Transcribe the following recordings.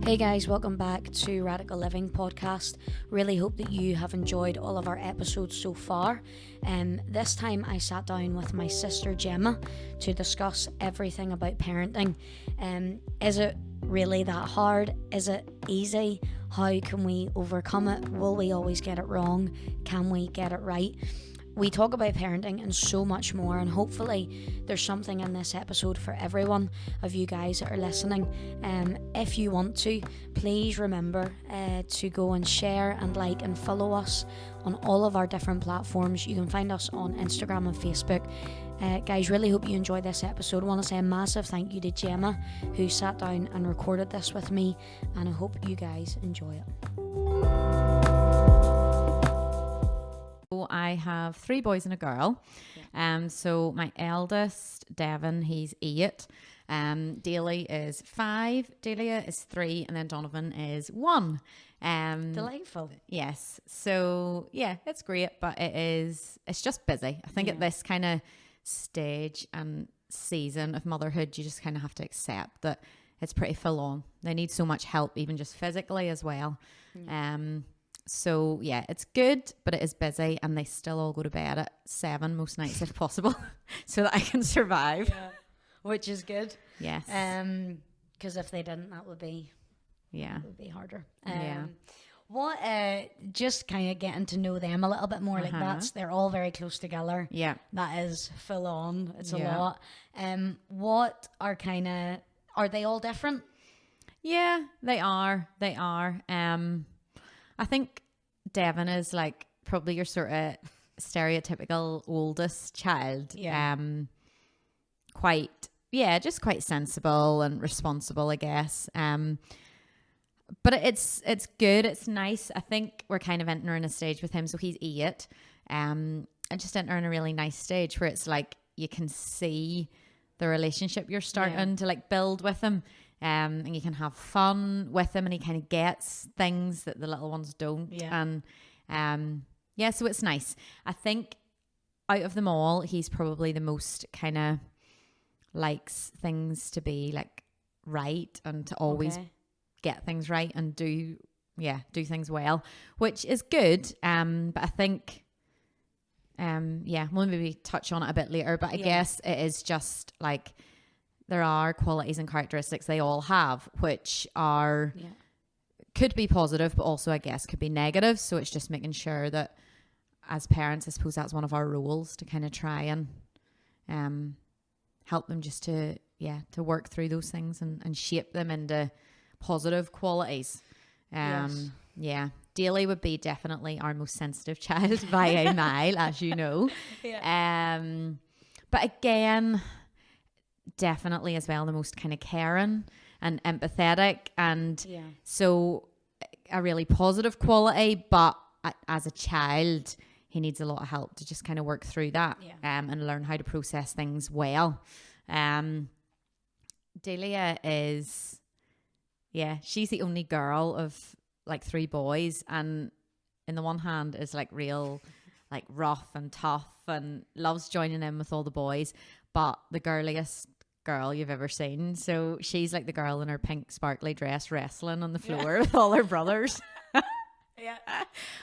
Hey guys, welcome back to Radical Living Podcast. Really hope that you have enjoyed all of our episodes so far. This time I sat down with my sister Jemma to discuss everything about parenting. Is it really that hard? Is it easy? How can we overcome it? Will we always get it wrong? Can we get it right? We talk about parenting and so much more, and hopefully there's something in this episode for everyone of you guys that are listening. If you want to, please remember to go and share and like and follow us on all of our different platforms. You can find us on Instagram and Facebook. Guys, really hope you enjoyed this episode. I want to say a massive thank you to Jemma, who sat down and recorded this with me, and I hope you guys enjoy it. I have 3 boys and a girl. So my eldest, Devon, he's 8. Daly is 5. Delia is 3, and then Donovan is 1. Delightful. Yes. So yeah, it's great, but it's just busy. I think at this kind of stage and season of motherhood, you just kind of have to accept that it's pretty full on. They need so much help, even just physically as well. So yeah, it's good, but it is busy, and they still all go to bed at 7 most nights if possible, so that I can survive. Yeah. Which is good. Yes. Because if they didn't, that would be harder. What? Just kind of getting to know them a little bit more. Like they're all very close together. Yeah. That is full on. It's a lot. What are they all different? Yeah, they are. I think Devon is like probably your sort of stereotypical oldest child. Yeah. Just quite sensible and responsible, I guess. But it's good. It's nice. I think we're kind of entering a stage with him. So he's 8. And just entering a really nice stage where it's like you can see the relationship you're starting to like build with him. And you can have fun with him, and he kind of gets things that the little ones don't. Yeah. And so it's nice. I think out of them all, he's probably the most kind of likes things to be like right and to always get things right and do things well, which is good. But I think we'll maybe touch on it a bit later. But I guess it is just like there are qualities and characteristics they all have, which are could be positive, but also I guess could be negative. So it's just making sure that as parents, I suppose that's one of our roles, to kind of try and help them just to work through those things and shape them into positive qualities. Daly would be definitely our most sensitive child by a mile, as you know. But again, definitely as well the most kind of caring and empathetic, and so a really positive quality. But as a child, he needs a lot of help to just kind of work through that and learn how to process things well. Delia is she's the only girl of like 3 boys, and in the one hand is like real like rough and tough and loves joining in with all the boys, but the girliest girl you've ever seen. So she's like the girl in her pink sparkly dress wrestling on the floor with all her brothers.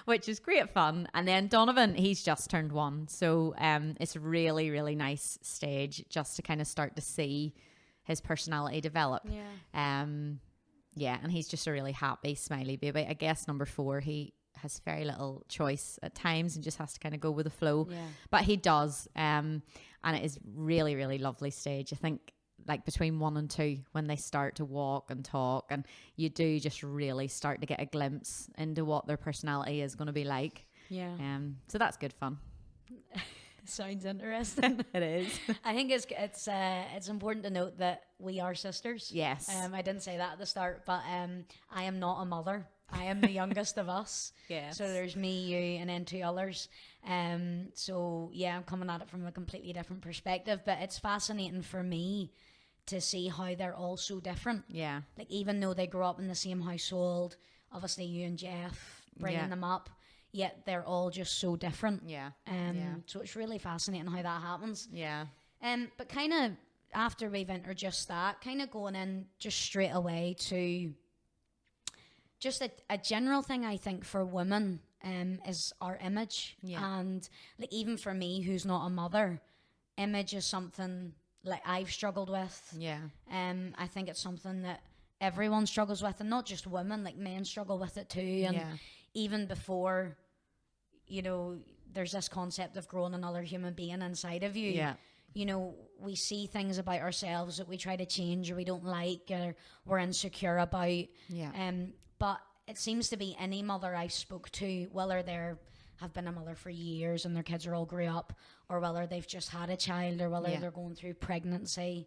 Which is great fun. And then Donovan, he's just turned 1, so it's a really, really nice stage just to kind of start to see his personality develop. And he's just a really happy, smiley baby. I guess number 4, he has very little choice at times and just has to kind of go with the flow. But he does, and it is really, really lovely stage. I think like between 1 and 2, when they start to walk and talk, and you do just really start to get a glimpse into what their personality is going to be like. So that's good fun. Sounds interesting. It is. I think it's important to note that we are sisters. Yes. I didn't say that at the start, but I am not a mother. I am the youngest of us. Yes. So there's me, you, and then 2 others. So I'm coming at it from a completely different perspective, but it's fascinating for me to see how they're all so different. Yeah. Like even though they grew up in the same household, obviously you and Jeff bringing them up, yet they're all just so different. So it's really fascinating how that happens. But kind of after we've introduced that, kind of going in just straight away to just a general thing I think for women is our image. Yeah. And like even for me who's not a mother, image is something like I've struggled with. Yeah. I think it's something that everyone struggles with, and not just women, like men struggle with it too. And Yeah. even before, you know, there's this concept of growing another human being inside of you. Yeah. You know, we see things about ourselves that we try to change or we don't like or we're insecure about. Yeah. But it seems to be any mother I spoke to, whether they're have been a mother for years and their kids are all grew up, or whether they've just had a child, or whether Yeah. they're going through pregnancy,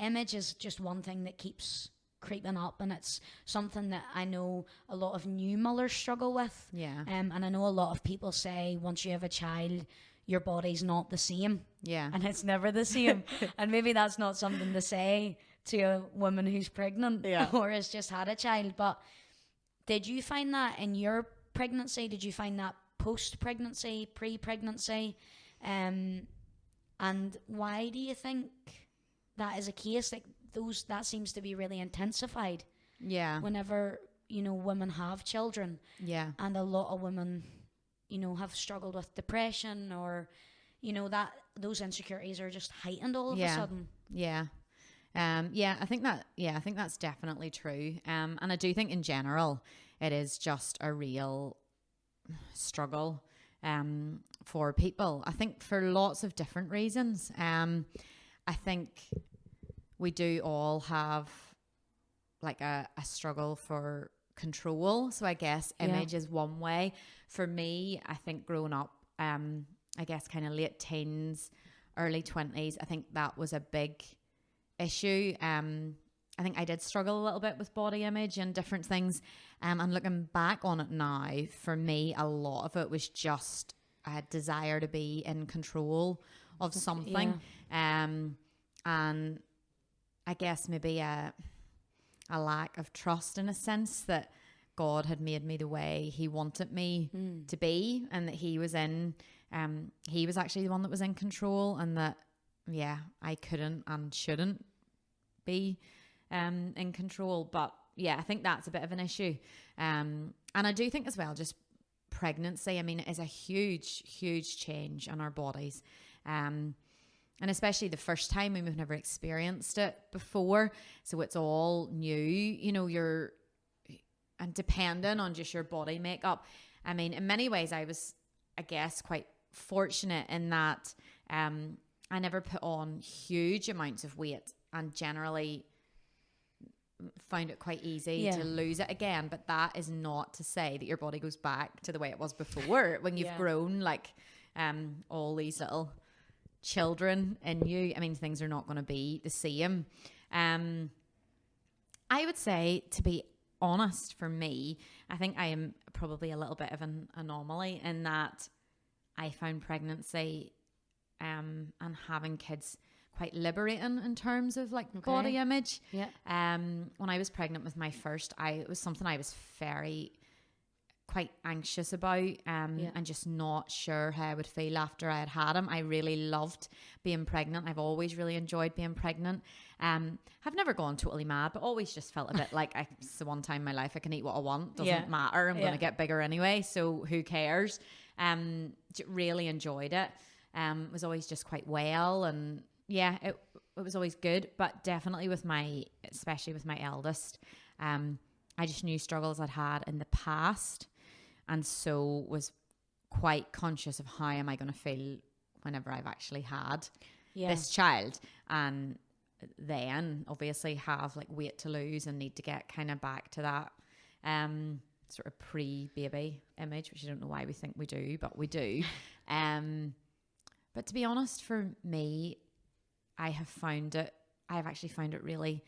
image is just one thing that keeps creeping up, and it's something that I know a lot of new mothers struggle with. Yeah. And I know a lot of people say once you have a child, your body's not the same. Yeah. And it's never the same. And maybe that's not something to say to a woman who's pregnant Yeah. or has just had a child. But did you find that in your pregnancy? Did you find that post-pregnancy, pre-pregnancy? And why do you think that is a case? Like that seems to be really intensified Yeah. whenever, you know, women have children. Yeah. And a lot of women, you know, have struggled with depression, or, you know, that those insecurities are just heightened all of a sudden. Yeah. I think that's definitely true. And I do think in general, it is just a real struggle, for people. I think for lots of different reasons. I think we do all have like a struggle for control. So I guess image is one way. For me, I think growing up, I guess kind of late teens, early 20s, I think that was a big issue. I think I did struggle a little bit with body image and different things. And looking back on it now, for me, a lot of it was just a desire to be in control of something. And I guess maybe a lack of trust in a sense that God had made me the way he wanted me to be, and that he was actually the one that was in control, and that, I couldn't and shouldn't be in control. But I think that's a bit of an issue. And I do think as well, just pregnancy, I mean, it is a huge, huge change in our bodies. And especially the first time when we've never experienced it before. So it's all new, you know, and dependent on just your body makeup. I mean, in many ways, I was, I guess, quite fortunate in that I never put on huge amounts of weight, and generally found it quite easy to lose it again. But that is not to say that your body goes back to the way it was before when you've grown like all these little children in you. I mean, things are not going to be the same. I would say, to be honest, for me, I think I am probably a little bit of an anomaly in that I found pregnancy and having kids quite liberating in terms of like body image. When I was pregnant with my first, it was something I was quite anxious about, and just not sure how I would feel after I had him. I really loved being pregnant. I've always really enjoyed being pregnant. I've never gone totally mad, but always just felt a bit like it's the one time in my life I can eat what I want. Doesn't matter. I'm going to get bigger anyway, so who cares? Really enjoyed it. Was always just quite well, and it was always good. But definitely especially with my eldest, I just knew struggles I'd had in the past, and so was quite conscious of how am I going to feel whenever I've actually had this child, and then obviously have like weight to lose and need to get kind of back to that sort of pre-baby image, which I don't know why we think we do, but we do. But to be honest, for me, I've actually found it really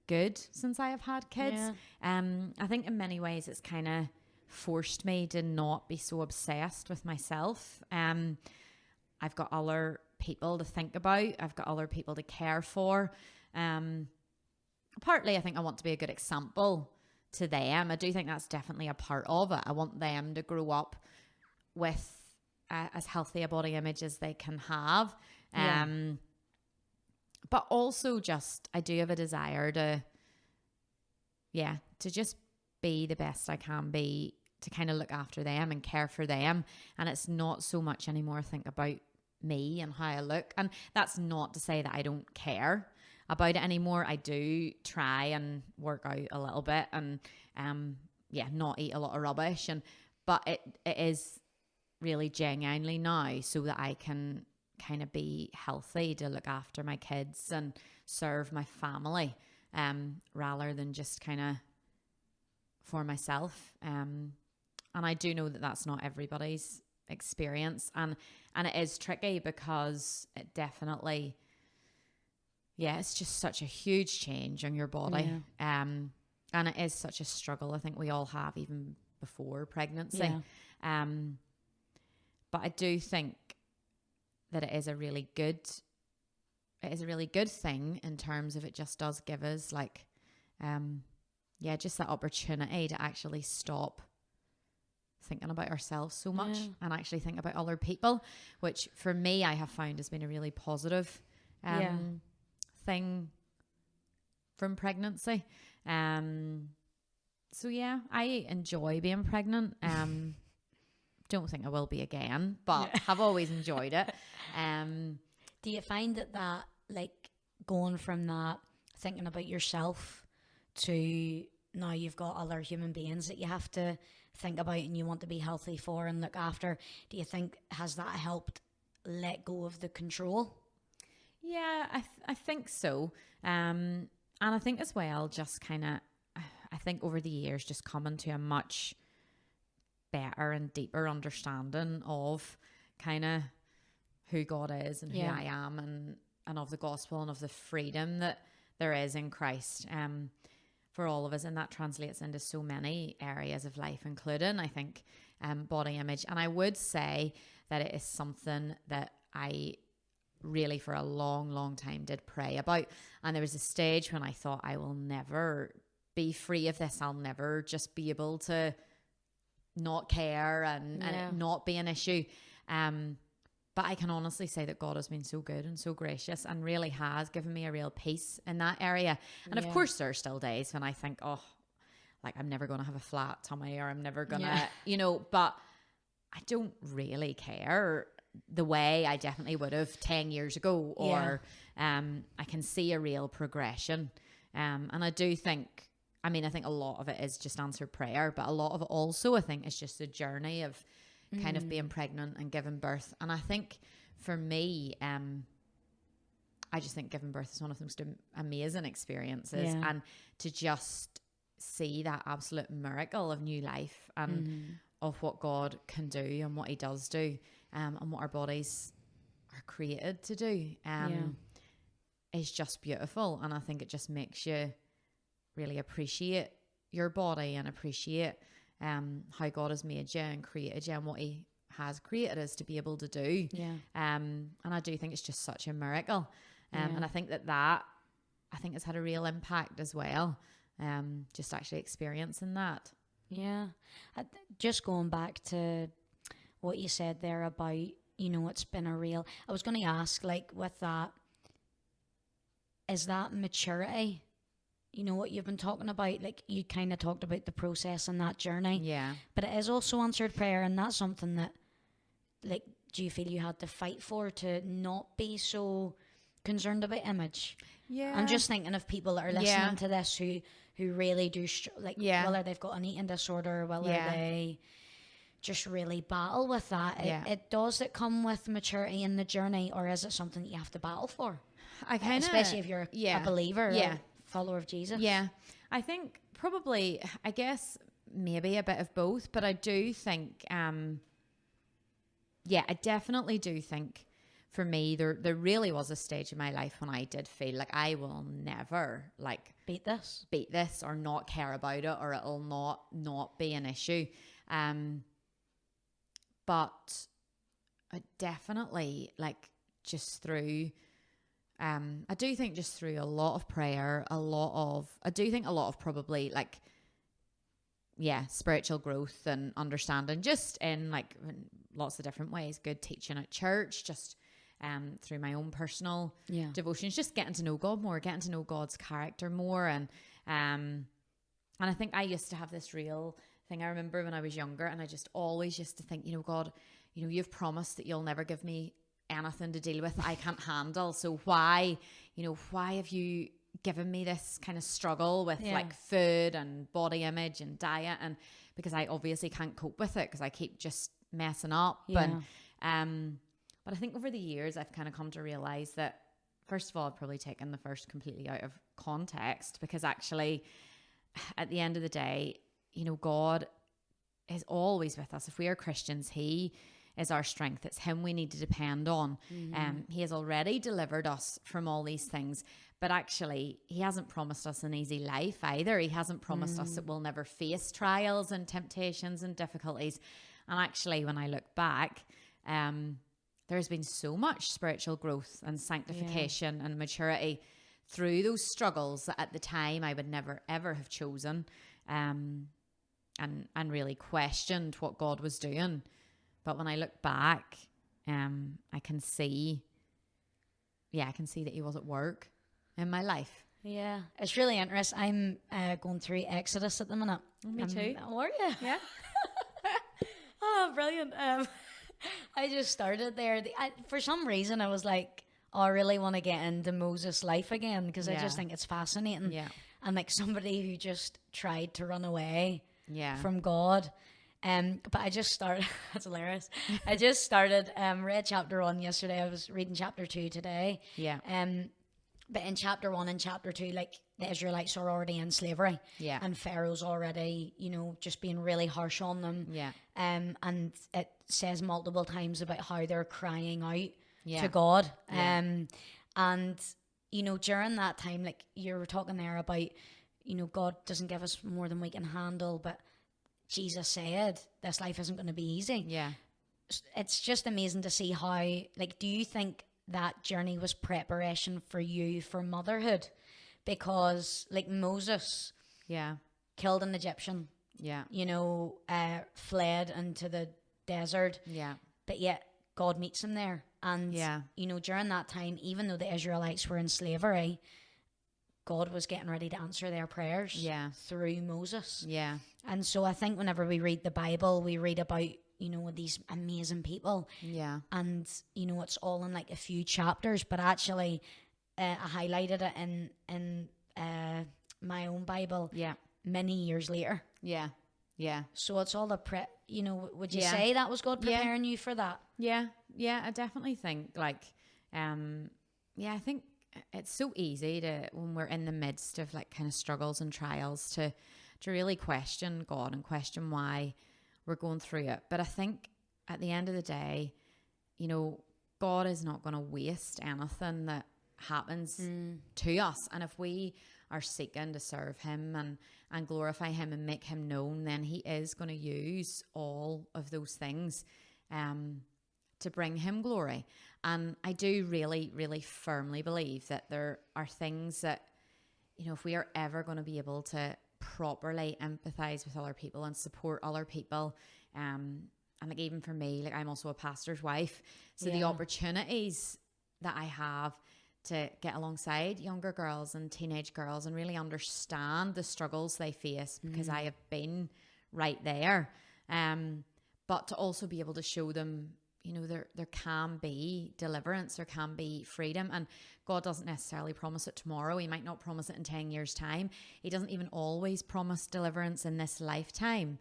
good since I have had kids. I think in many ways it's kind of forced me to not be so obsessed with myself. I've got other people to think about. I've got other people to care for. Partly I think I want to be a good example to them. I do think that's definitely a part of it. I want them to grow up with as healthy a body image as they can have. But also just, I do have a desire to to just be the best I can be, to kind of look after them and care for them. And it's not so much anymore think about me and how I look. And that's not to say that I don't care about it anymore. I do try and work out a little bit and not eat a lot of rubbish, but it is really genuinely now so that I can kind of be healthy, to look after my kids and serve my family, rather than just kind of for myself. And I do know that that's not everybody's experience, and it is tricky because it definitely, it's just such a huge change on your body. And it is such a struggle. I think we all have, even before pregnancy. But I do think that it is a really good thing in terms of, it just does give us like, just that opportunity to actually stop thinking about ourselves so much and actually think about other people, which for me I have found has been a really positive thing from pregnancy. So yeah, I enjoy being pregnant. Don't think I will be again, but have always enjoyed it. Do you find that like going from that thinking about yourself to now you've got other human beings that you have to think about and you want to be healthy for and look after, do you think has that helped let go of the control? Yeah, I think so. And I think as well, just kind of, I think over the years, just coming to a much better and deeper understanding of kind of who God is and who I am, and of the gospel and of the freedom that there is in Christ for all of us. And that translates into so many areas of life, including, I think, body image. And I would say that it is something that I really for a long, long time did pray about. And there was a stage when I thought, I will never be free of this. I'll never just be able to not care and it not be an issue. But I can honestly say that God has been so good and so gracious and really has given me a real peace in that area. And of course there are still days when I think, oh, like I'm never going to have a flat tummy, or I'm never going to, but I don't really care the way I definitely would have 10 years ago, or I can see a real progression. And I do think, I think a lot of it is just answered prayer, but a lot of it also, I think, is just a journey of kind of being pregnant and giving birth. And I think for me, I just think giving birth is one of the most amazing experiences. And to just see that absolute miracle of new life and of what God can do and what he does do, and what our bodies are created to do, is just beautiful. And I think it just makes you really appreciate your body and appreciate how God has made you and created you and what he has created us to be able to do. And I do think it's just such a miracle. And I think that I think has had a real impact as well, just actually experiencing that. Just going back to what you said there about, it's been a real, I was going to ask, like, with that, is that maturity? What you've been talking about, like you kind of talked about the process and that journey. But it is also answered prayer, and that's something that, like, do you feel you had to fight for, to not be so concerned about image? I'm just thinking of people that are listening to this who really do, whether they've got an eating disorder, whether they just really battle with that. Does it come with maturity in the journey, or is it something that you have to battle for? Especially if you're a believer. Follower of Jesus. I think probably, I guess maybe a bit of both, but I do think I definitely do think for me there really was a stage in my life when I did feel like I will never beat this or not care about it, or it'll not be an issue. But I definitely just through I do think just through a lot of prayer, I do think a lot of probably spiritual growth and understanding, just in lots of different ways, good teaching at church, just through my own personal devotions, just getting to know God more, getting to know God's character more, and And I think I used to have this real thing. I remember when I was younger, and I just always used to think, God, you've promised that you'll never give me anything to deal with I can't handle. So why have you given me this kind of struggle with like food and body image and diet? And because I obviously can't cope with it because I keep just messing up. But I think over the years I've kind of come to realize that, first of all, I've probably taken the verse completely out of context, because actually at the end of the day, God is always with us. If we are Christians, he is our strength. It's him we need to depend on. He has already delivered us from all these things, but actually he hasn't promised us an easy life either. He hasn't promised us that we'll never face trials and temptations and difficulties. And actually, when I look back, there's been so much spiritual growth and sanctification and maturity through those struggles that at the time I would never ever have chosen, and really questioned what God was doing. But when I look back, I can see that he was at work in my life. Yeah, it's really interesting. I'm going through Exodus at the minute. Me too. How are you? Yeah. Oh, brilliant. I just started there. For some reason, I was like, oh, I really want to get into Moses' life again, because I just think it's fascinating. Yeah. And like somebody who just tried to run away from God. But I just started, that's hilarious. I just started, read chapter 1 yesterday. I was reading chapter 2 today. Yeah. But in chapter 1 and chapter 2, like the Israelites are already in slavery. Yeah. And Pharaoh's already, just being really harsh on them. Yeah. And it says multiple times about how they're crying out to Yeah. God. Yeah. And, during that time, like you were talking there about, God doesn't give us more than we can handle, but Jesus said this life isn't going to be easy. Yeah. It's just amazing to see how, like, do you think that journey was preparation for you for motherhood? Because like Moses killed an Egyptian, fled into the desert, but yet God meets him there. And during that time, even though the Israelites were in slavery, God was getting ready to answer their prayers through Moses. Yeah. And so I think whenever we read the Bible, we read about, these amazing people. Yeah. And, it's all in like a few chapters, but actually I highlighted it in my own Bible many years later. Yeah. Yeah. So it's all the would you say that was God preparing you for that? Yeah. Yeah. I definitely think like, I think it's so easy to, when we're in the midst of like kind of struggles and trials, to really question God and question why we're going through it. But I think at the end of the day, God is not going to waste anything that happens to us. And if we are seeking to serve him and glorify him and make him known, then he is going to use all of those things to bring him glory. And I do really, really firmly believe that there are things that, if we are ever going to be able to properly empathize with other people and support other people, and like even for me, like I'm also a pastor's wife, so the opportunities that I have to get alongside younger girls and teenage girls and really understand the struggles they face, because I have been right there, but to also be able to show them, there can be deliverance, there can be freedom. And God doesn't necessarily promise it tomorrow. He might not promise it in 10 years' time. He doesn't even always promise deliverance in this lifetime.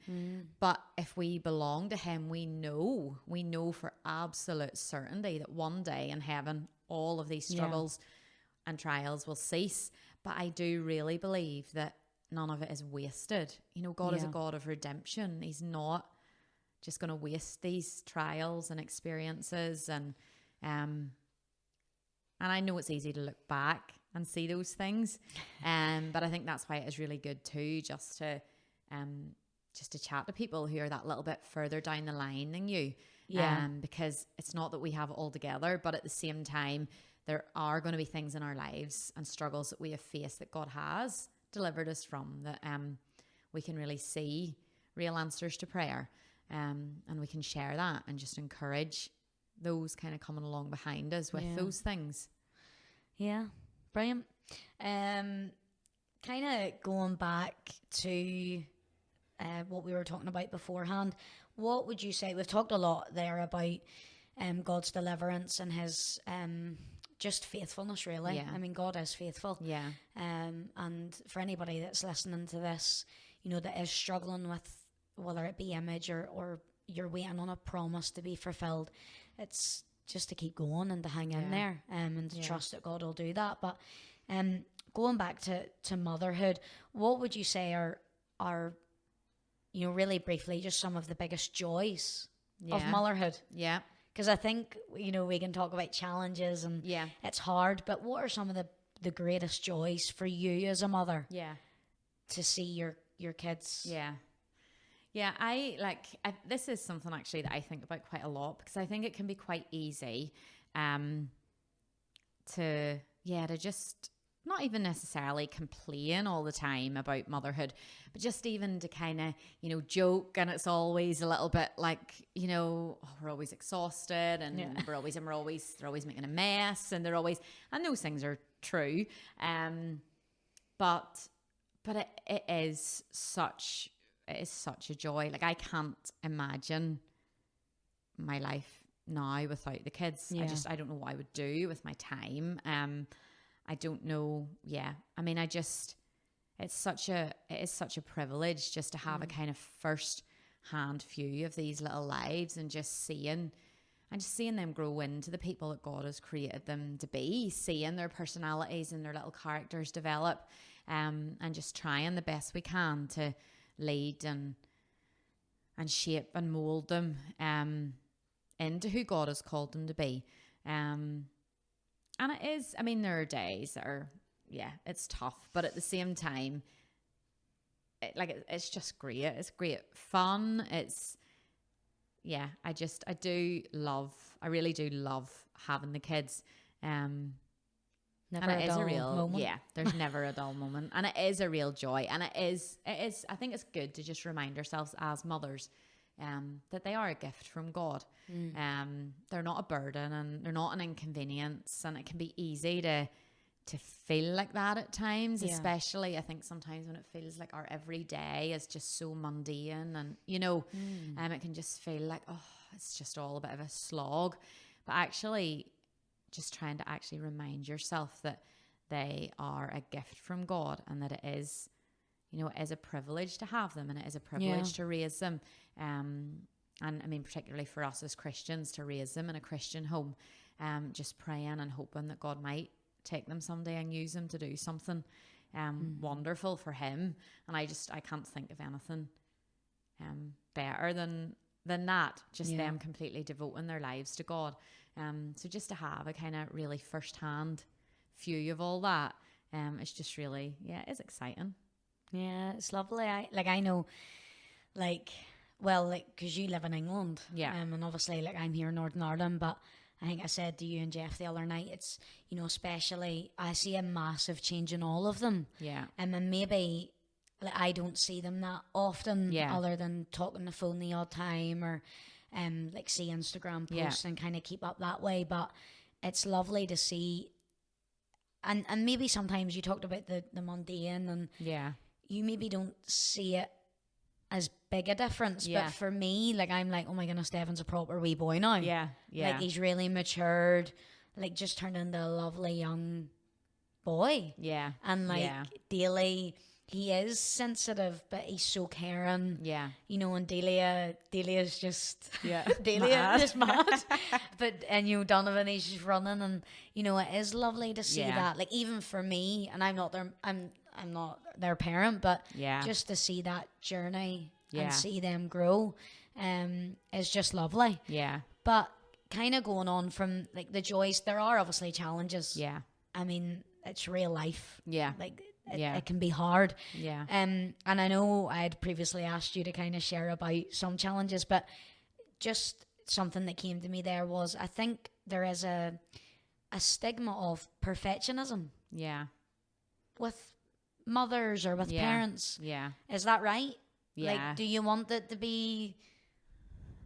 But if we belong to him, we know for absolute certainty that one day in heaven, all of these struggles and trials will cease. But I do really believe that none of it is wasted. God is a God of redemption. He's not just going to waste these trials and experiences, and I know it's easy to look back and see those things, but I think that's why it is really good too, just to chat to people who are that little bit further down the line than you, because it's not that we have it all together, but at the same time there are going to be things in our lives and struggles that we have faced that God has delivered us from, that we can really see real answers to prayer. And we can share that and just encourage those kind of coming along behind us with those things. Yeah, brilliant. Kind kind of going back to what we were talking about beforehand, what would you say? We've talked a lot there about God's deliverance and his just faithfulness, really. Yeah. I mean, God is faithful. Yeah. And for anybody that's listening to this, you know, that is struggling with whether it be image or you're waiting on a promise to be fulfilled, it's just to keep going and to hang in there and to trust that God will do that. But going back to motherhood, what would you say are you know, really briefly, just some of the biggest joys of motherhood? Yeah. Because I think, you know, we can talk about challenges and it's hard, but what are some of the greatest joys for you as a mother? Yeah. To see your kids. Yeah. Yeah, this is something actually that I think about quite a lot, because I think it can be quite easy to just not even necessarily complain all the time about motherhood, but just even to kind of, you know, joke. And it's always a little bit like, you know, we're always exhausted and they're always making a mess, and and those things are true. But it is such a joy. Like, I can't imagine my life now without the kids. I don't know what I would do with my time. I don't know. Yeah. I mean, it is such a privilege just to have a kind of first hand view of these little lives, and just seeing them grow into the people that God has created them to be, seeing their personalities and their little characters develop, and just trying the best we can to lead and shape and mold them into who God has called them to be. And it is, I mean, there are days that are, it's tough, but at the same time, it's just great. It's great fun. It's, I really do love having the kids. Never a dull moment. There's never a dull moment. And it is a real joy. And it is, I think it's good to just remind ourselves as mothers that they are a gift from God. They're not a burden, and they're not an inconvenience. And it can be easy to feel like that at times, especially I think sometimes when it feels like our everyday is just so mundane, and, you know, it can just feel like, oh, it's just all a bit of a slog. But actually, just trying to actually remind yourself that they are a gift from God, and that it is, you know, it is a privilege to have them, and it is a privilege to raise them. And I mean, particularly for us as Christians, to raise them in a Christian home, just praying and hoping that God might take them someday and use them to do something wonderful for him. And I can't think of anything better than that, just them completely devoting their lives to God. So just to have a kind of really first-hand view of all that, it's just really, it's exciting. Yeah, it's lovely. I know, because you live in England, and obviously, I'm here in Northern Ireland, but I think I said to you and Jeff the other night, it's, you know, especially, I see a massive change in all of them. Yeah. And then maybe I don't see them that often, other than talking on the phone the odd time, or see Instagram posts and kind of keep up that way. But it's lovely to see, and maybe sometimes you talked about the mundane, and you maybe don't see it as big a difference, but for me, I'm like, oh my goodness, Devin's a proper wee boy now. Like, he's really matured, just turned into a lovely young boy. And daily, he is sensitive, but he's so caring. You know, and Delia's just Delia is mad. And you know, Donovan, he's just running, and you know, it is lovely to see that. Even for me, and I'm not their parent, but just to see that journey and see them grow is just lovely. But kind of going on from the joys, there are obviously challenges. I mean, it's real life. It can be hard. And I know I had previously asked you to kind of share about some challenges, but just something that came to me there was, I think there is a stigma of perfectionism. With mothers or with parents. Is that right? Do you want it to be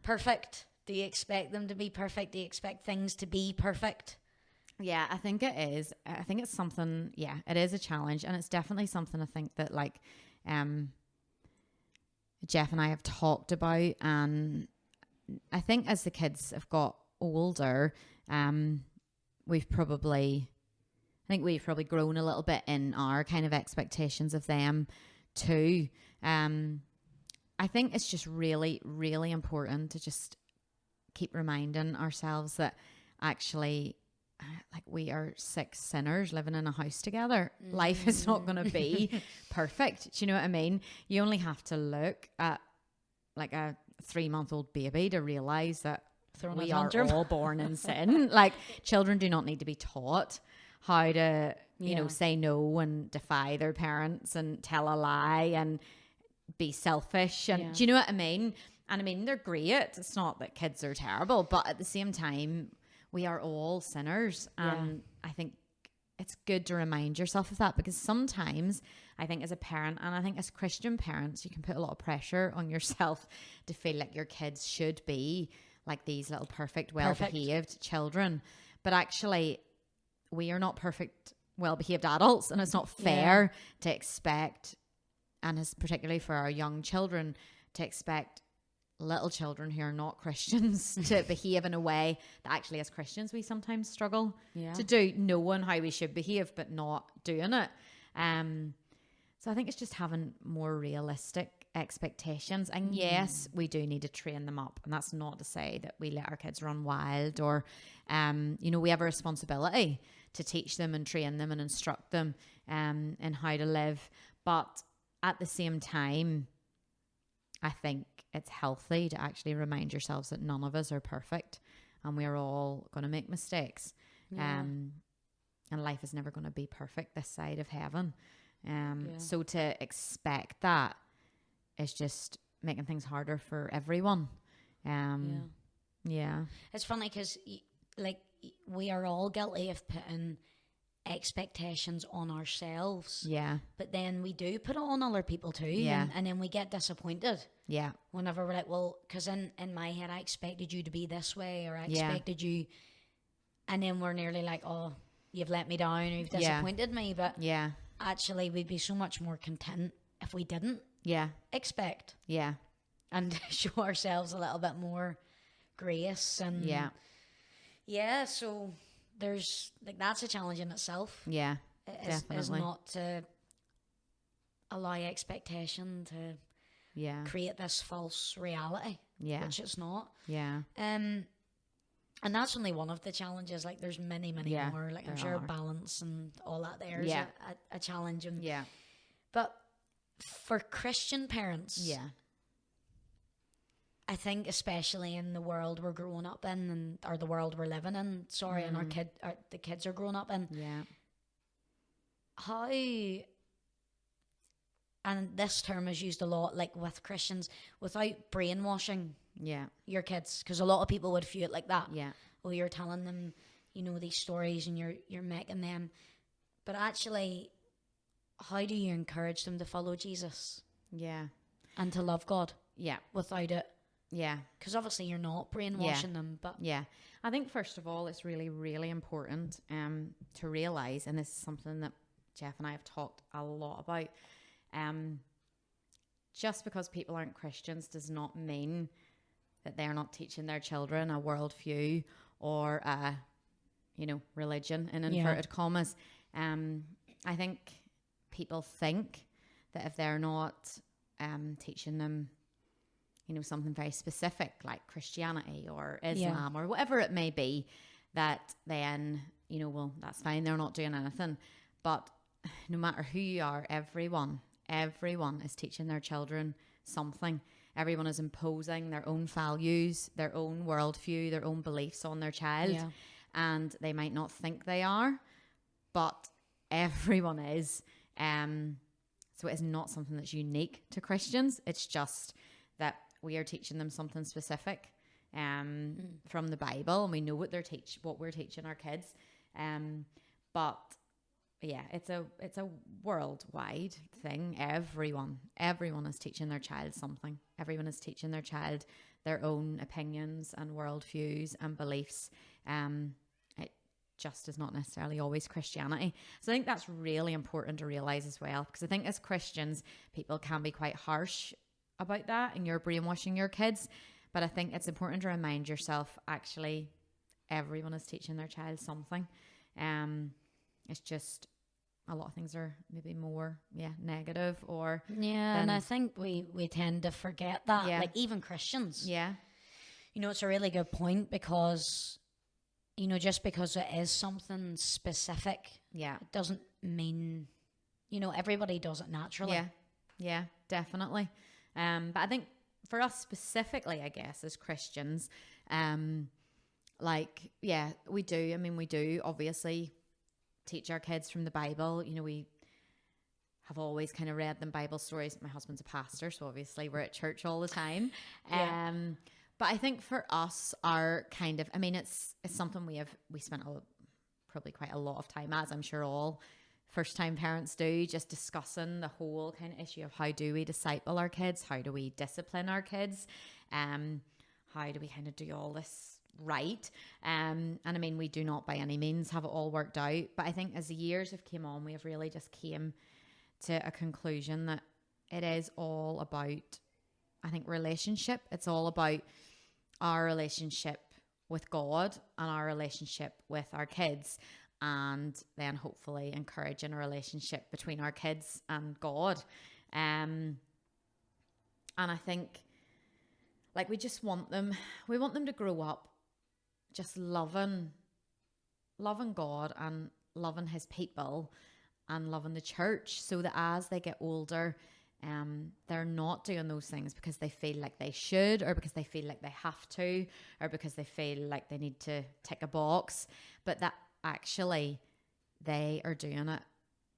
perfect? Do you expect them to be perfect? Do you expect things to be perfect? Yeah, I think it is. I think it's something, yeah, it is a challenge. And it's definitely something I think that like Jeff and I have talked about. And I think as the kids have got older, we've probably, I think we've probably grown a little bit in our kind of expectations of them too. I think it's just really, really important to just keep reminding ourselves that actually, like, we are 6 sinners living in a house together. Life is not going to be perfect. Do you know what I mean? You only have to look at like a 3-month-old baby to realize that we are all born in sin. Like, children do not need to be taught how to, you know, say no and defy their parents and tell a lie and be selfish. And do you know what I mean? And I mean, they're great. It's not that kids are terrible, but at the same time, we are all sinners. And I think it's good to remind yourself of that, because sometimes I think as a parent, and I think as Christian parents, you can put a lot of pressure on yourself to feel like your kids should be like these little perfect, well-behaved children. But actually, we are not perfect, well-behaved adults, and it's not fair to expect, and it's particularly for our young children, to expect little children who are not Christians to behave in a way that actually as Christians we sometimes struggle to do, knowing how we should behave but not doing it. So I think it's just having more realistic expectations. And yes, we do need to train them up, and that's not to say that we let our kids run wild, or you know, we have a responsibility to teach them and train them and instruct them in how to live. But at the same time, I think it's healthy to actually remind yourselves that none of us are perfect, and we're all going to make mistakes. And life is never going to be perfect this side of heaven. So to expect that is just making things harder for everyone. It's funny because like we are all guilty of putting expectations on ourselves, but then we do put it on other people too, and then we get disappointed whenever we're like, well, because in my head I expected you to be this way, or I expected you, and then we're nearly like, oh, you've let me down, or you've disappointed me. But actually we'd be so much more content if we didn't expect and show ourselves a little bit more grace. And so there's like, that's a challenge in itself. Is not to allow expectation to create this false reality, which it's not. And that's only one of the challenges. Like, there's many more. Like, I'm sure balance and all that there is a challenge. And but for Christian parents, I think especially in the world we're growing up in, or the world we're living in, and the kids are growing up in. How, and this term is used a lot, like with Christians, without brainwashing your kids, because a lot of people would view it like that. Oh, you're telling them, you know, these stories, and you're making them. But actually, how do you encourage them to follow Jesus? And to love God? Without it? Because obviously you're not brainwashing them. But I think first of all, it's really, really important to realise, and this is something that Jeff and I have talked a lot about, just because people aren't Christians does not mean that they're not teaching their children a worldview or a, you know, religion in inverted commas. I think people think that if they're not teaching them, you know, something very specific like Christianity or Islam or whatever it may be, that then, you know, well, that's fine, they're not doing anything. But no matter who you are, everyone is teaching their children something. Everyone is imposing their own values, their own worldview, their own beliefs on their child. And they might not think they are, but everyone is. So it is not something that's unique to Christians. It's just that we are teaching them something specific from the Bible, and we know what we're teaching our kids. But yeah, it's a worldwide thing. Everyone is teaching their child something. Everyone is teaching their child their own opinions and worldviews and beliefs. It just is not necessarily always Christianity. So I think that's really important to realize as well, because I think as Christians, people can be quite harsh about that and you're brainwashing your kids. But I think it's important to remind yourself, actually, everyone is teaching their child something. It's just a lot of things are maybe more negative or and I think we tend to forget that, like even Christians. It's a really good point, because just because it is something specific, it doesn't mean everybody does it naturally. Definitely. But I think for us specifically, I guess, as Christians, we do. I mean, we do obviously teach our kids from the Bible. We have always kind of read them Bible stories. My husband's a pastor, so obviously we're at church all the time. But I think for us, our kind of, I mean, it's something we spent probably quite a lot of time, as I'm sure all first-time parents do, just discussing the whole kind of issue of how do we disciple our kids, how do we discipline our kids, how do we kind of do all this right. And I mean, we do not by any means have it all worked out, but I think as the years have came on, we have really just came to a conclusion that it is all about, I think, relationship. It's all about our relationship with God and our relationship with our kids, and then hopefully encouraging a relationship between our kids and God. And I think, like, we want them to grow up just loving God and loving his people and loving the church, so that as they get older, they're not doing those things because they feel like they should, or because they feel like they have to, or because they feel like they need to tick a box, but that actually they are doing it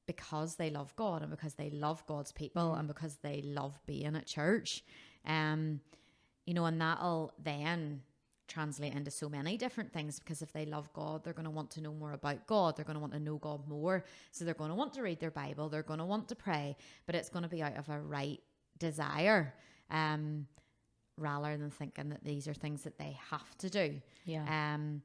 because they love God and because they love God's people and because they love being at church. And that'll then translate into so many different things, because if they love God, they're going to want to know more about God. They're going to want to know God more. So they're going to want to read their Bible. They're going to want to pray, but it's going to be out of a right desire, rather than thinking that these are things that they have to do. And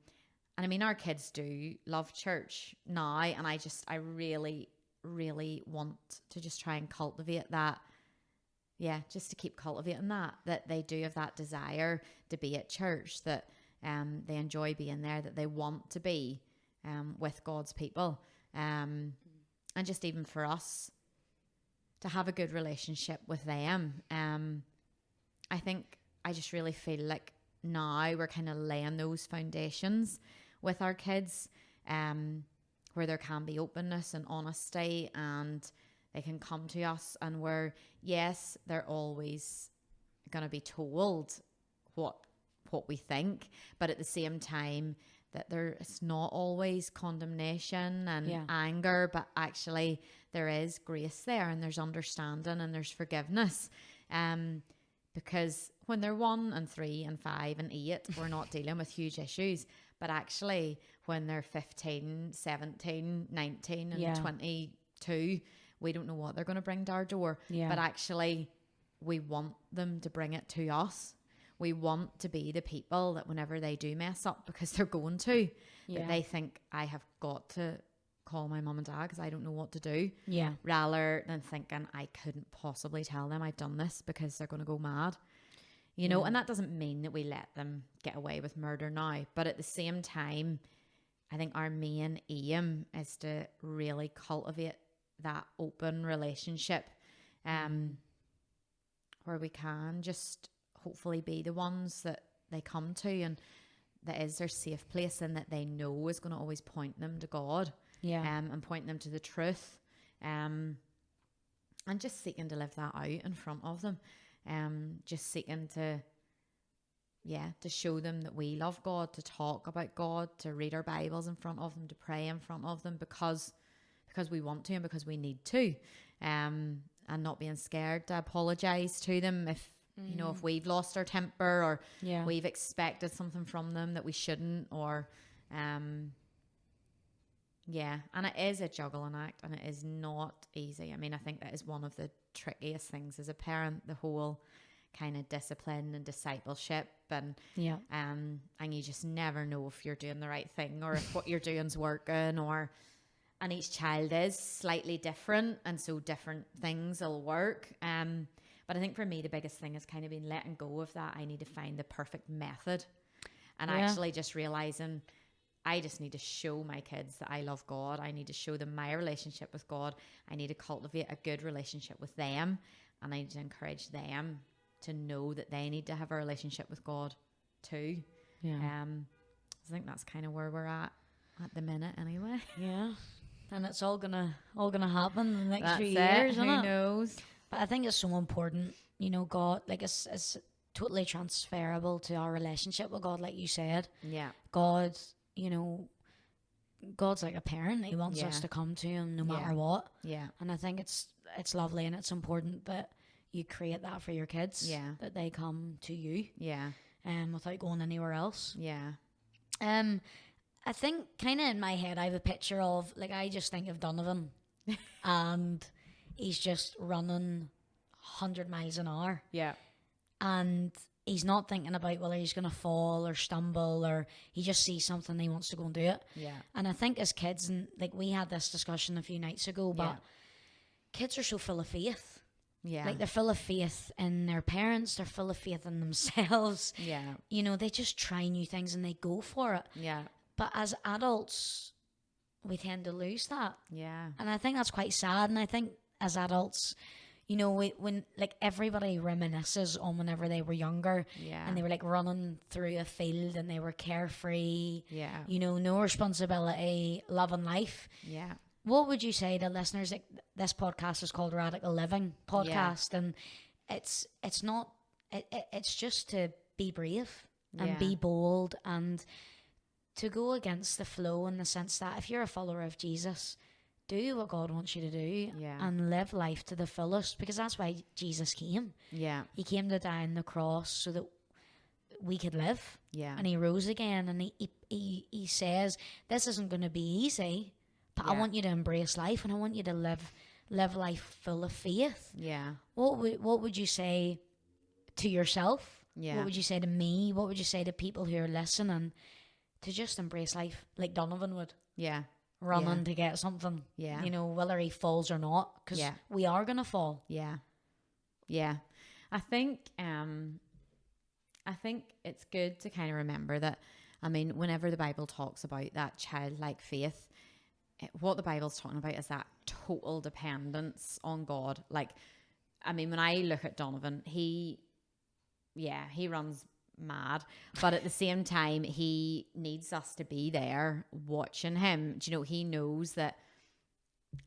I mean, our kids do love church now, and I really, really want to just try and cultivate that. Just to keep cultivating that they do have that desire to be at church, that they enjoy being there, that they want to be with God's people. And just even for us to have a good relationship with them. I think I just really feel like now we're kind of laying those foundations with our kids, where there can be openness and honesty, and they can come to us, and where, yes, they're always going to be told what we think, but at the same time that it's not always condemnation and anger, but actually there is grace there, and there's understanding, and there's forgiveness. Because when they're 1 and 3 and 5 and 8, we're not dealing with huge issues. But actually, when they're 15, 17, 19 and 22, we don't know what they're going to bring to our door. But actually, we want them to bring it to us. We want to be the people that whenever they do mess up, because they're going to, that they think, I have got to call my mum and dad because I don't know what to do. Rather than thinking, I couldn't possibly tell them I've done this because they're going to go mad. And that doesn't mean that we let them get away with murder now. But at the same time, I think our main aim is to really cultivate that open relationship, where we can just hopefully be the ones that they come to, and that is their safe place, and that they know is going to always point them to God, and point them to the truth, and just seeking to live that out in front of them. Just seeking to show them that we love God, to talk about God, to read our Bibles in front of them, to pray in front of them, because we want to and because we need to, and not being scared to apologize to them if if we've lost our temper, or we've expected something from them that we shouldn't, or and it is a juggling act, and it is not easy. I mean, I think that is one of the trickiest things as a parent, the whole kind of discipline and discipleship, and Yeah. and you just never know if you're doing the right thing or if what you're doing's working, and each child is slightly different, and so different things will work. But I think for me the biggest thing has kind of been letting go of that. I need to find the perfect method, and actually just realizing I just need to show my kids that I love God. I need to show them my relationship with God. I need to cultivate a good relationship with them, and I need to encourage them to know that they need to have a relationship with God too. Yeah. I think that's kind of where we're at the minute anyway. Yeah. And it's all gonna happen in the next That's few it. years, isn't Who it? knows? But I think it's so important, you know, God, like it's totally transferable to our relationship with God, like you said. Yeah. God, you know, God's like a parent. He wants us to come to him no matter what. Yeah. And I think it's lovely and it's important that you create that for your kids. Yeah. That they come to you. Yeah. Without going anywhere else. Yeah. I think kind of in my head I have a picture of, like, I just think of Donovan and he's just running 100 miles an hour. Yeah. And he's not thinking about whether he's going to fall or stumble, or he just sees something and he wants to go and do it. Yeah. And I think as kids, and like we had this discussion a few nights ago, but kids are so full of faith. Yeah. Like they're full of faith in their parents, they're full of faith in themselves. Yeah. You know, they just try new things and they go for it. Yeah. But as adults, we tend to lose that. Yeah. And I think that's quite sad. And I think as adults, you know, when like everybody reminisces on whenever they were younger, and they were like running through a field and they were carefree, you know, no responsibility, loving life. Yeah. What would you say to listeners? Like, this podcast is called Radical Living Podcast, and it's not. It's just to be brave and be bold and to go against the flow, in the sense that if you're a follower of Jesus, do what God wants you to do and live life to the fullest, because that's why Jesus came. Yeah. He came to die on the cross so that we could live. Yeah. And he rose again, and he says, this isn't going to be easy, but I want you to embrace life, and I want you to live life full of faith. Yeah. What would you say to yourself? Yeah. What would you say to me? What would you say to people who are listening to just embrace life like Donovan would? Yeah. Running to get something. Yeah. You know, whether he falls or not, because we are going to fall. Yeah. Yeah. I think it's good to kind of remember that, I mean, whenever the Bible talks about that childlike faith, what the Bible's talking about is that total dependence on God. Like, I mean, when I look at Donovan, he runs mad, but at the same time, he needs us to be there watching him. Do you know, he knows that,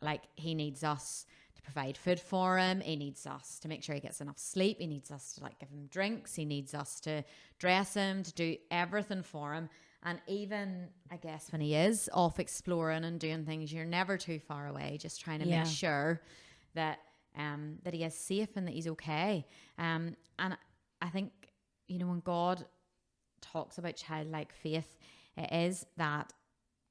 like, he needs us to provide food for him. He needs us to make sure he gets enough sleep. He needs us to, like, give him drinks. He needs us to dress him, to do everything for him. And even, I guess, when he is off exploring and doing things, you're never too far away, just trying to make sure that that he is safe and that he's okay. And I think, you know, when God talks about childlike faith, it is that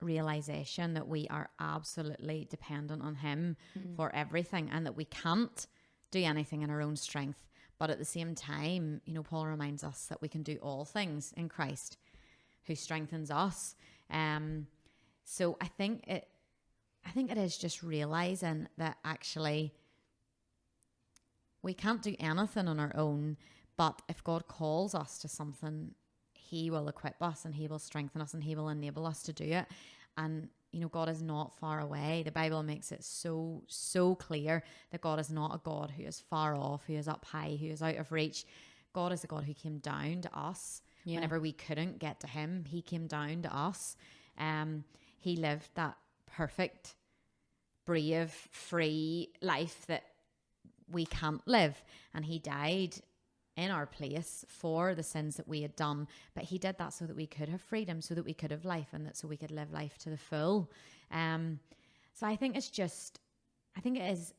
realization that we are absolutely dependent on him for everything, and that we can't do anything in our own strength. But at the same time, you know, Paul reminds us that we can do all things in Christ who strengthens us. So I think it is just realizing that actually we can't do anything on our own, but if God calls us to something, he will equip us and he will strengthen us and he will enable us to do it. And, you know, God is not far away. The Bible makes it so, so clear that God is not a God who is far off, who is up high, who is out of reach. God is a God who came down to us. Whenever we couldn't get to him, he came down to us. He lived that perfect, brave, free life that we can't live. And he died in our place for the sins that we had done. But he did that so that we could have freedom, so that we could have life, and that so we could live life to the full. So I think it is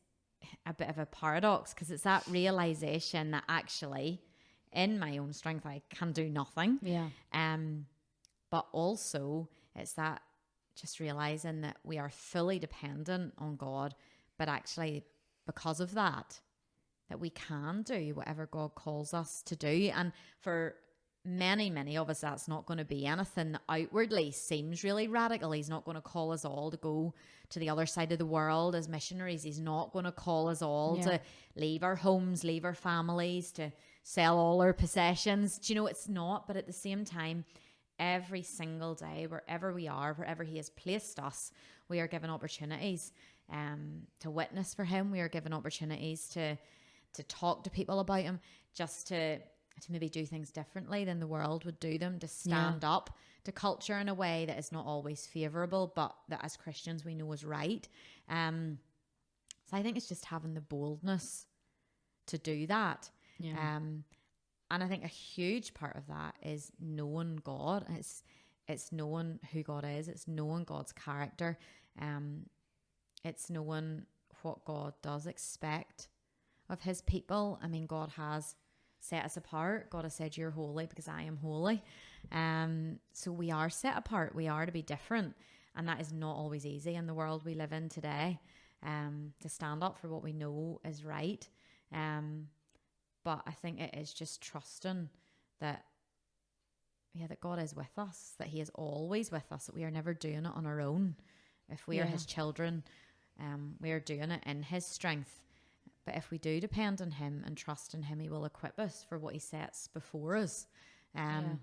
a bit of a paradox, because it's that realization that actually in my own strength I can do nothing. But also it's that just realizing that we are fully dependent on God, but actually because of that that we can do whatever God calls us to do. And for many of us, that's not going to be anything that outwardly seems really radical. He's not going to call us all to go to the other side of the world as missionaries. He's not going to call us all to leave our homes, leave our families, to sell all our possessions. Do you know, it's not. But at the same time, every single day, wherever we are, wherever he has placed us, we are given opportunities to witness for him. We are given opportunities to talk to people about him, just to maybe do things differently than the world would do them, to stand up to culture in a way that is not always favourable, but that as Christians we know is right. So I think it's just having the boldness to do that. And I think a huge part of that is knowing God. It's knowing who God is. It's knowing God's character. It's knowing what God does expect of his people. I mean, God has set us apart. God has said, you're holy because I am holy. So we are set apart. We are to be different. And that is not always easy in the world we live in today, to stand up for what we know is right. But I think it is just trusting that God is with us, that he is always with us, that we are never doing it on our own. If we are his children, we are doing it in his strength. But if we do depend on him and trust in him, he will equip us for what he sets before us. And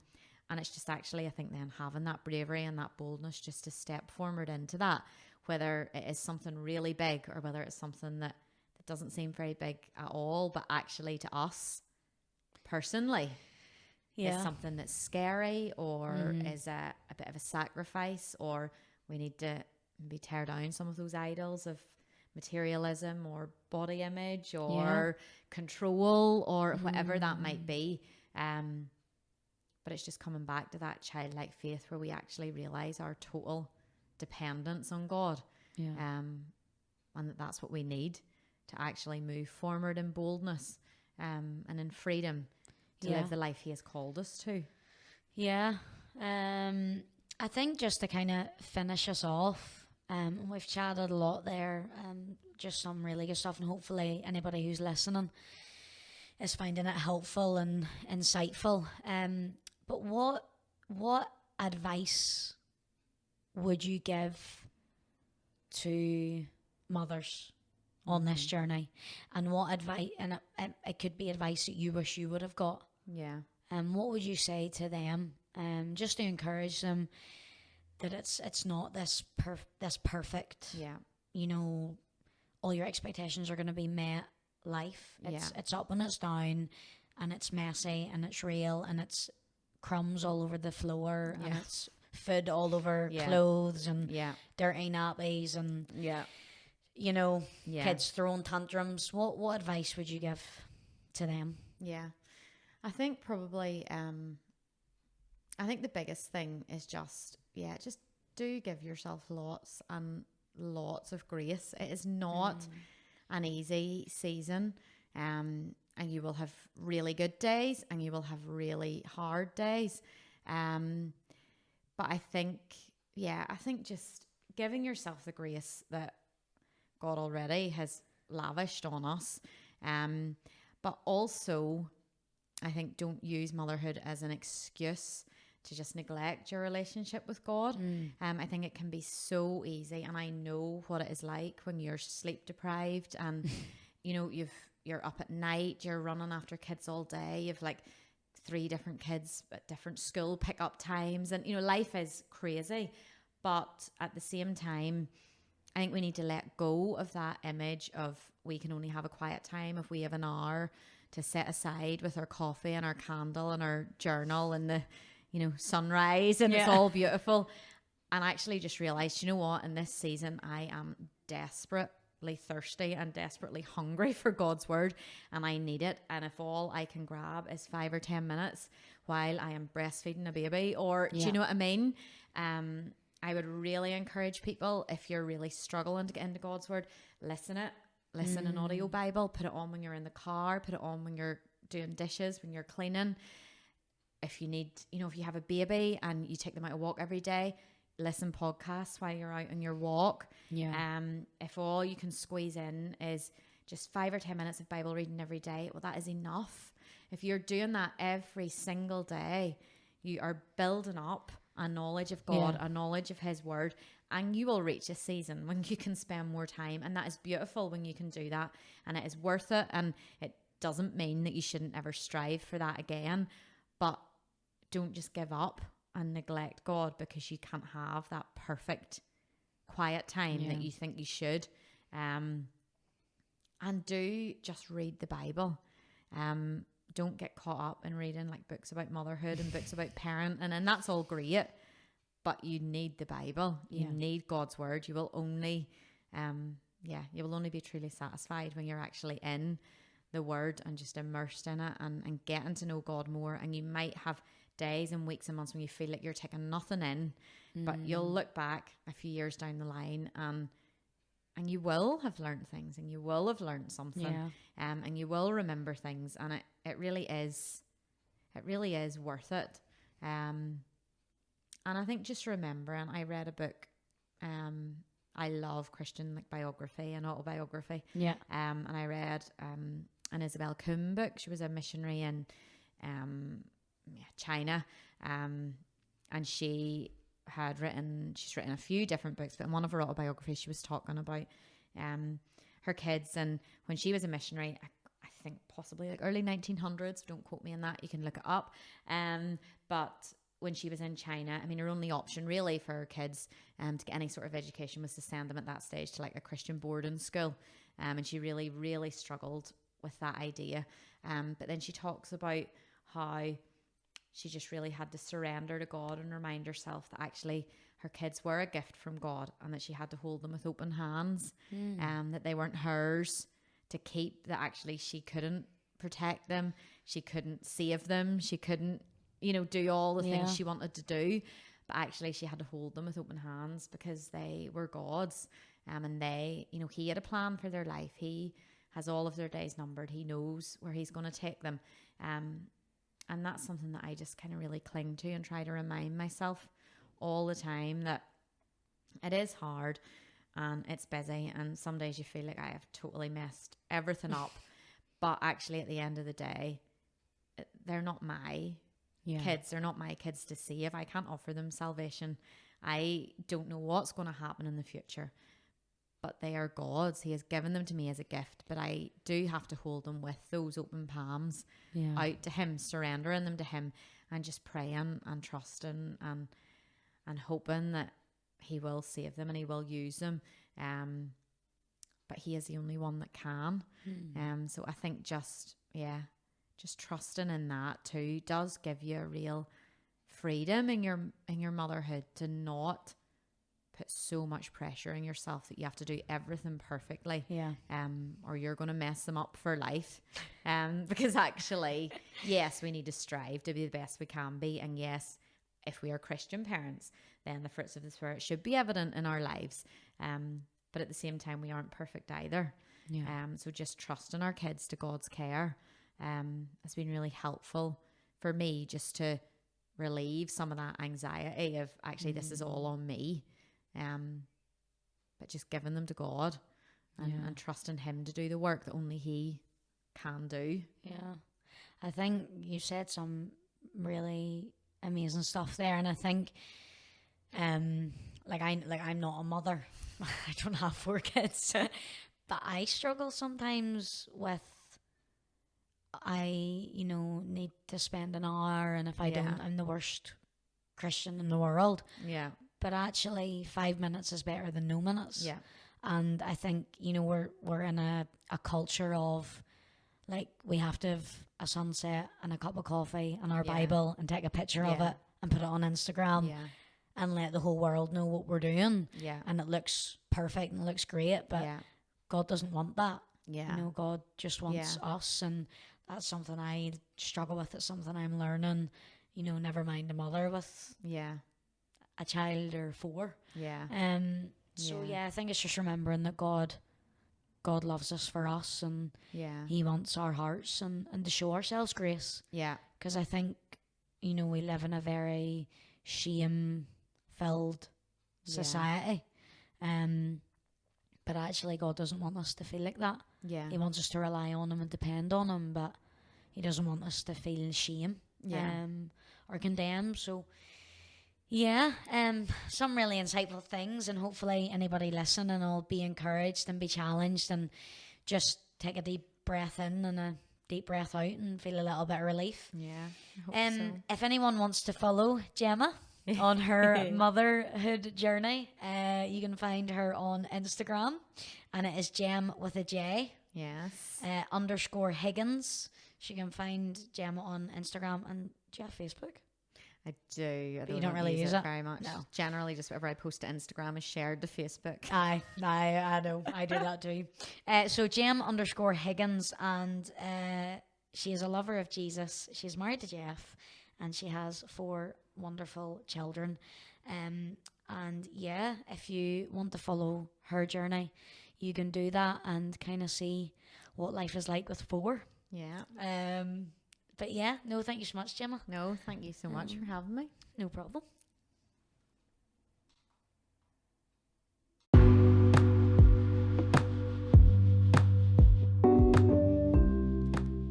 it's just actually, I think, then having that bravery and that boldness just to step forward into that, whether it is something really big or whether it's something that doesn't seem very big at all, but actually to us personally is something that's scary, or is a bit of a sacrifice, or we need to maybe tear down some of those idols of materialism or body image or control or whatever that might be. But it's just coming back to that childlike faith where we actually realize our total dependence on God. And that's what we need to actually move forward in boldness and in freedom to live the life he has called us to. I think just to kind of finish us off, we've chatted a lot there, just some really good stuff, and hopefully anybody who's listening is finding it helpful and insightful. But what advice would you give to mothers on this journey, and what advice, and it could be advice that you wish you would have got, what would you say to them, just to encourage them that it's not this perfect, you know, all your expectations are going to be met life. It's up and it's down, and it's messy and it's real, and it's crumbs all over the floor, and it's food all over clothes, and dirty nappies, and you know, kids throwing tantrums. What advice would you give to them? I think probably I think the biggest thing is just do give yourself lots and lots of grace. It is not an easy season, and you will have really good days and you will have really hard days, but I think just giving yourself the grace that God already has lavished on us, but also I think don't use motherhood as an excuse to just neglect your relationship with God. I think it can be so easy, and I know what it is like when you're sleep deprived and you know you're up at night, you're running after kids all day, you've like 3 different kids at different school pick-up times, and you know life is crazy. But at the same time, I think we need to let go of that image of we can only have a quiet time if we have an hour to set aside with our coffee and our candle and our journal and the, you know, sunrise, and it's all beautiful. And actually just realize, you know what, in this season I am desperately thirsty and desperately hungry for God's word, and I need it. And if all I can grab is 5 or 10 minutes while I am breastfeeding a baby, or do you know what I mean? I would really encourage people, if you're really struggling to get into God's word, listen an audio Bible, put it on when you're in the car, put it on when you're doing dishes, when you're cleaning. If you need, you know, if you have a baby and you take them out a walk every day, listen podcasts while you're out on your walk. If all you can squeeze in is just 5 or 10 minutes of Bible reading every day, well, that is enough. If you're doing that every single day, you are building up a knowledge of God, a knowledge of his word, and you will reach a season when you can spend more time. And that is beautiful when you can do that, and it is worth it. And it doesn't mean that you shouldn't ever strive for that again, but don't just give up and neglect God because you can't have that perfect quiet time that you think you should. And do just read the Bible. Don't get caught up in reading like books about motherhood and books about parenting, and that's all great, but you need the Bible. You need God's word. You will only you will only be truly satisfied when you're actually in the word and just immersed in it and getting to know God more. And you might have days and weeks and months when you feel like you're taking nothing in, but you'll look back a few years down the line and you will have learned things, and you will have learned something, and you will remember things, and it really is worth it. And I think just remembering, I read a book, I love Christian like biography and autobiography, and I read an Isabel Kuhn book. She was a missionary in China, and she's written a few different books, but in one of her autobiographies she was talking about her kids, and when she was a missionary, I think possibly like early 1900s, don't quote me on that, you can look it up, but when she was in China, I mean, her only option really for her kids to get any sort of education was to send them at that stage to like a Christian boarding school, and she really, really struggled with that idea, but then she talks about how she just really had to surrender to God and remind herself that actually her kids were a gift from God, and that she had to hold them with open hands, that they weren't hers to keep, that actually she couldn't protect them, she couldn't save them, she couldn't, do all the things she wanted to do, but actually she had to hold them with open hands because they were God's, and they, he had a plan for their life. He has all of their days numbered. He knows where he's going to take them. And that's something that I just kind of really cling to and try to remind myself all the time, that it is hard and it's busy, and some days you feel like I have totally messed everything up. But actually at the end of the day, they're not my kids. They're not my kids to save. I can't offer them salvation. I don't know what's going to happen in the future, but they are God's. He has given them to me as a gift, but I do have to hold them with those open palms out to him, surrendering them to him, and just praying and trusting and hoping that he will save them and he will use them. But he is the only one that can. So I think just trusting in that too does give you a real freedom in your motherhood, to not put so much pressure on yourself that you have to do everything perfectly, or you're going to mess them up for life, because actually, yes, we need to strive to be the best we can be, and yes, if we are Christian parents, then the fruits of the Spirit should be evident in our lives, but at the same time we aren't perfect either. So just trusting our kids to God's care has been really helpful for me, just to relieve some of that anxiety of actually this is all on me. But just giving them to God and trusting him to do the work that only he can do. I think you said some really amazing stuff there, and I think I'm not a mother. I don't have 4 kids, but I struggle sometimes with, I need to spend an hour, and if I don't, I'm the worst Christian in the world. But actually 5 minutes is better than no minutes. And I think, we're in a culture of like, we have to have a sunset and a cup of coffee and our Bible and take a picture of it and put it on Instagram and let the whole world know what we're doing. And it looks perfect and it looks great, but God doesn't want that. God just wants us, and that's something I struggle with. It's something I'm learning, never mind a mother with a child or 4. I think it's just remembering that God loves us for us, and he wants our hearts and to show ourselves grace. Because I think, we live in a very shame filled society. but actually God doesn't want us to feel like that. Yeah. He wants us to rely on him and depend on him, but he doesn't want us to feel shame or condemned. So yeah, some really insightful things, and hopefully anybody listening will be encouraged and be challenged and just take a deep breath in and a deep breath out and feel a little bit of relief. Yeah, I hope so. If anyone wants to follow Jemma on her motherhood journey, you can find her on Instagram, and it is Jem with a J. Yes. _ Higgins. She can find Jemma on Instagram. And do you have Facebook? I do. But you don't really use it very much. No. Generally, just whatever I post to Instagram is shared to Facebook. I know. I do that too. So Jem _ Higgins, and she is a lover of Jesus. She's married to Jeff, and she has 4 wonderful children. And yeah, if you want to follow her journey, you can do that and kind of see what life is like with 4. Yeah. But yeah, no, thank you so much, Jemma. No, thank you so much for having me. No problem.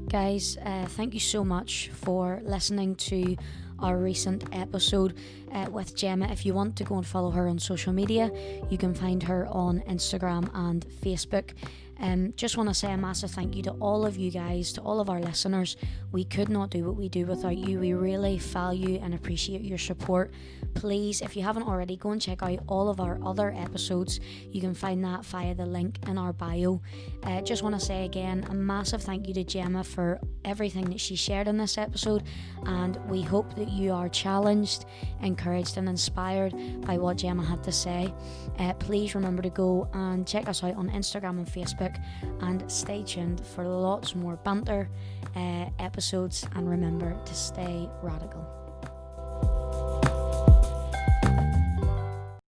Guys, thank you so much for listening to our recent episode with Jemma. If you want to go and follow her on social media, you can find her on Instagram and Facebook. Just want to say a massive thank you to all of you guys, to all of our listeners. We could not do what we do without you. We really value and appreciate your support. Please, if you haven't already, go and check out all of our other episodes. You can find that via the link in our bio. Just want to say again a massive thank you to Jemma for everything that she shared in this episode, and we hope that you are challenged, encouraged and inspired by what Jemma had to say. Please remember to go and check us out on Instagram and Facebook, and stay tuned for lots more banter episodes, and remember to stay radical.